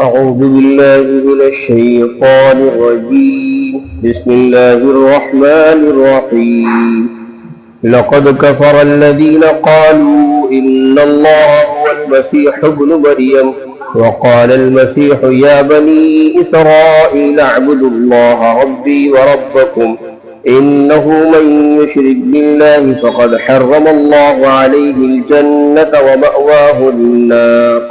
أعوذ بالله من الشيطان الرجيم. بسم الله الرحمن الرحيم. لقد كفر الذين قالوا إن الله هو المسيح ابن مريم وقال المسيح يا بني إسرائيل اعبدوا الله ربي وربكم إنه من يشرك بالله فقد حرم الله عليه الجنة ومأواه النار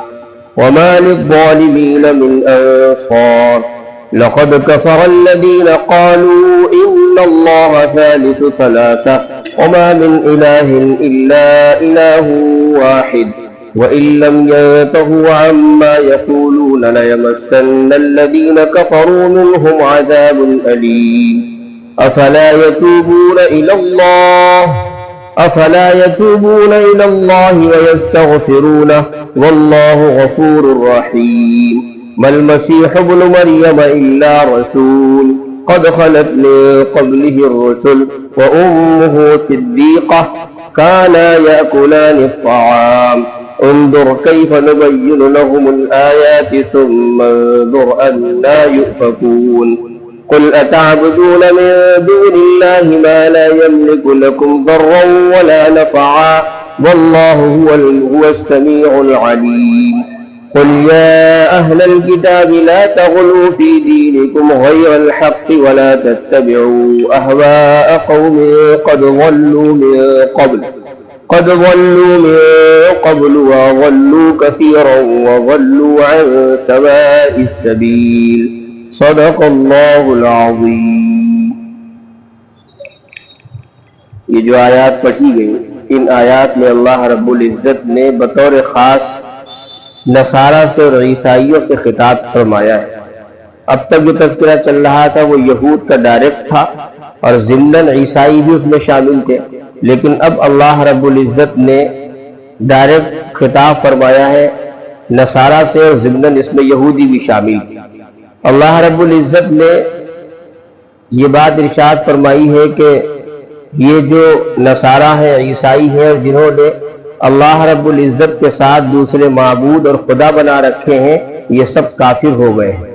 وما للظالمين من أنصار. لقد كفر الذين قالوا إن الله ثالث ثلاثة وما من إله إلا إله واحد وإن لم ينتهوا عما يقولون ليمسن الذين كفروا منهم عذاب أليم. أفلا يتوبون إلى الله ويستغفرونه والله غفور رحيم. ما المسيح ابن مريم إلا رسول قد خلت من قبله الرسل وأمه صديقة كانا يأكلان الطعام انظر كيف نبين لهم الآيات ثم انظر أنى يؤفكون. قل أتعبدون من دون الله ما لا يملك لكم ضرا ولا نفعا والله هو السميع العليم. قل يا أهل الكتاب لا تغلوا في دينكم غير الحق ولا تتبعوا أهواء قوم قد ضلوا من قبل وضلوا كثيرا وضلوا عن سواء السبيل. صدق اللہ العظیم. یہ جو آیات پڑھی گئی، ان آیات میں اللہ رب العزت نے بطور خاص نصارہ سے اور عیسائیوں سے خطاب فرمایا ہے. اب تک جو تذکرہ چل رہا تھا وہ یہود کا ڈائریکٹ تھا اور ضمناً عیسائی بھی اس میں شامل تھے، لیکن اب اللہ رب العزت نے ڈائریکٹ خطاب فرمایا ہے نصارہ سے اور ضمناً اس میں یہودی بھی شامل تھے. اللہ رب العزت نے یہ بات ارشاد فرمائی ہے کہ یہ جو نصارہ ہیں، عیسائی ہیں، اور جنہوں نے اللہ رب العزت کے ساتھ دوسرے معبود اور خدا بنا رکھے ہیں، یہ سب کافر ہو گئے ہیں.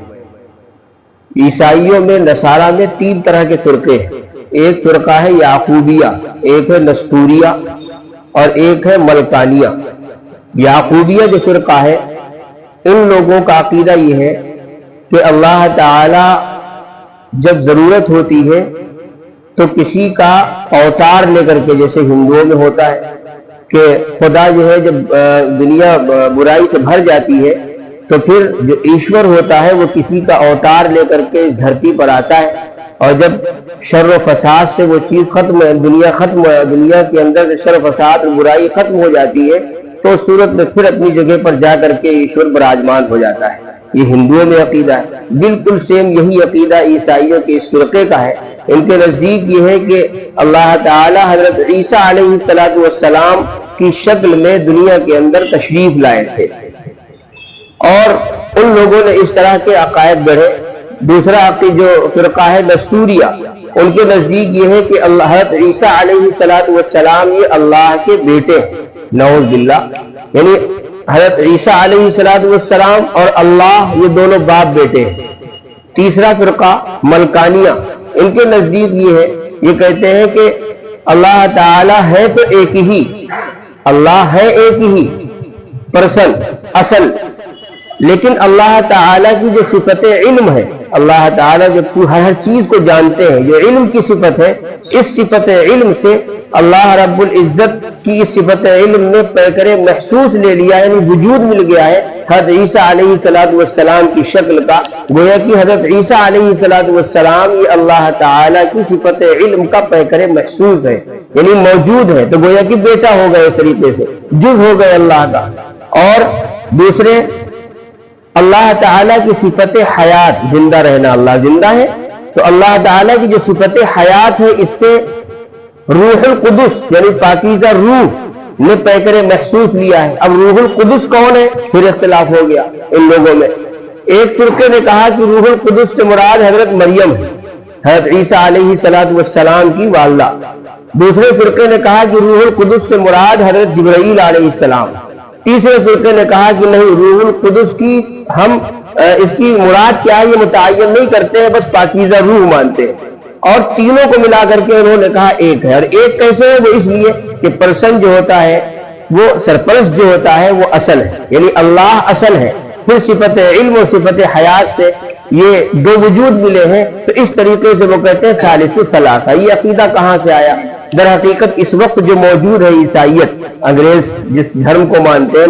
عیسائیوں میں، نصارہ میں 3 طرح کے فرقے ہیں. ایک فرقہ ہے یعقوبیہ، ایک ہے نستوریہ اور ایک ہے ملکانیہ. یعقوبیہ جو فرقہ ہے، ان لوگوں کا عقیدہ یہ ہے کہ اللہ تعالی جب ضرورت ہوتی ہے تو کسی کا اوتار لے کر کے، جیسے ہندوؤں میں ہوتا ہے کہ خدا جو ہے جب دنیا برائی سے بھر جاتی ہے تو پھر جو ایشور ہوتا ہے وہ کسی کا اوتار لے کر کے دھرتی پر آتا ہے، اور جب شر و فساد سے وہ چیز ختم ہے، دنیا کے اندر شر و فساد اور برائی ختم ہو جاتی ہے تو اس صورت میں پھر اپنی جگہ پر جا کر کے ایشور براجمان ہو جاتا ہے. یہ ہندوؤں میں عقیدہ ہے. بالکل سیم یہی عقیدہ عیسائیوں کے اس فرقے کا ہے. ان کے نزدیک یہ ہے کہ اللہ تعالی حضرت عیسیٰ علیہ السلام کی شکل میں دنیا کے اندر تشریف لائے تھے، اور ان لوگوں نے اس طرح کے عقائد گڑھے. دوسرا جو فرقہ ہے نستوریہ، ان کے نزدیک یہ ہے کہ حضرت عیسیٰ علیہ السلام یہ اللہ کے بیٹے ہیں، نعوذ باللہ. یعنی حضرت عیسیٰ علیہ السلام اور اللہ یہ دونوں باپ بیٹے ہیں. تیسرا فرقہ ملکانیہ، ان کے نزدیک یہ کہتے ہیں کہ اللہ تعالی ہے تو ایک ہی، اللہ ہے ایک ہی پرسن اصل، لیکن اللہ تعالی کی جو صفت علم ہے، اللہ تعالی جو ہر چیز کو جانتے ہیں، جو علم کی صفت ہے، اس صفت علم سے اللہ رب العزت کی اس صفت علم نے پیکر محسوس لے لیا، یعنی وجود مل گیا ہے حضرت عیسیٰ علیہ السلام کی شکل کا. گویا کہ حضرت عیسیٰ علیہ السلام یہ اللہ تعالی کی صفت علم کا پیکر محسوس ہے، یعنی موجود ہے. تو گویا کہ بیٹا ہو گئے، اس طریقے سے جز ہو گئے اللہ کا. اور دوسرے اللہ تعالیٰ کی صفت حیات، زندہ رہنا، اللہ زندہ ہے تو اللہ تعالیٰ کی جو صفت حیات ہے اس سے روح القدس یعنی پاکیزہ روح نے پیکر محسوس لیا ہے. اب روح القدس کون ہے؟ پھر اختلاف ہو گیا ان لوگوں میں. ایک فرقے نے کہا کہ روح القدس سے مراد حضرت مریم ہے، حضرت عیسیٰ علیہ السلام کی والدہ. دوسرے فرقے نے کہا کہ روح القدس سے مراد حضرت جبرائیل علیہ السلام. تیسرے فرقے نے کہا کہ نہیں، روح القدس کی ہم اس کی مراد کیا ہے یہ متعین نہیں کرتے ہیں، بس پاکیزہ روح مانتے ہیں، اور تینوں کو ملا کر کے انہوں نے کہا ایک ہے۔ اور ایک کیسے ہے؟ وہ اس لیے کہ پرسن جو ہوتا ہے، وہ سرپرست جو ہوتا ہے وہ اصل ہے، یعنی اللہ اصل ہے، پھر صفت علم اور صفت حیات سے یہ دو وجود ملے ہیں، تو اس طریقے سے وہ کہتے ہیں ثالث ثلاثہ۔ یہ عقیدہ کہاں سے آیا؟ در حقیقت اس وقت جو موجود ہے عیسائیت، انگریز جس دھرم کو مانتے ہیں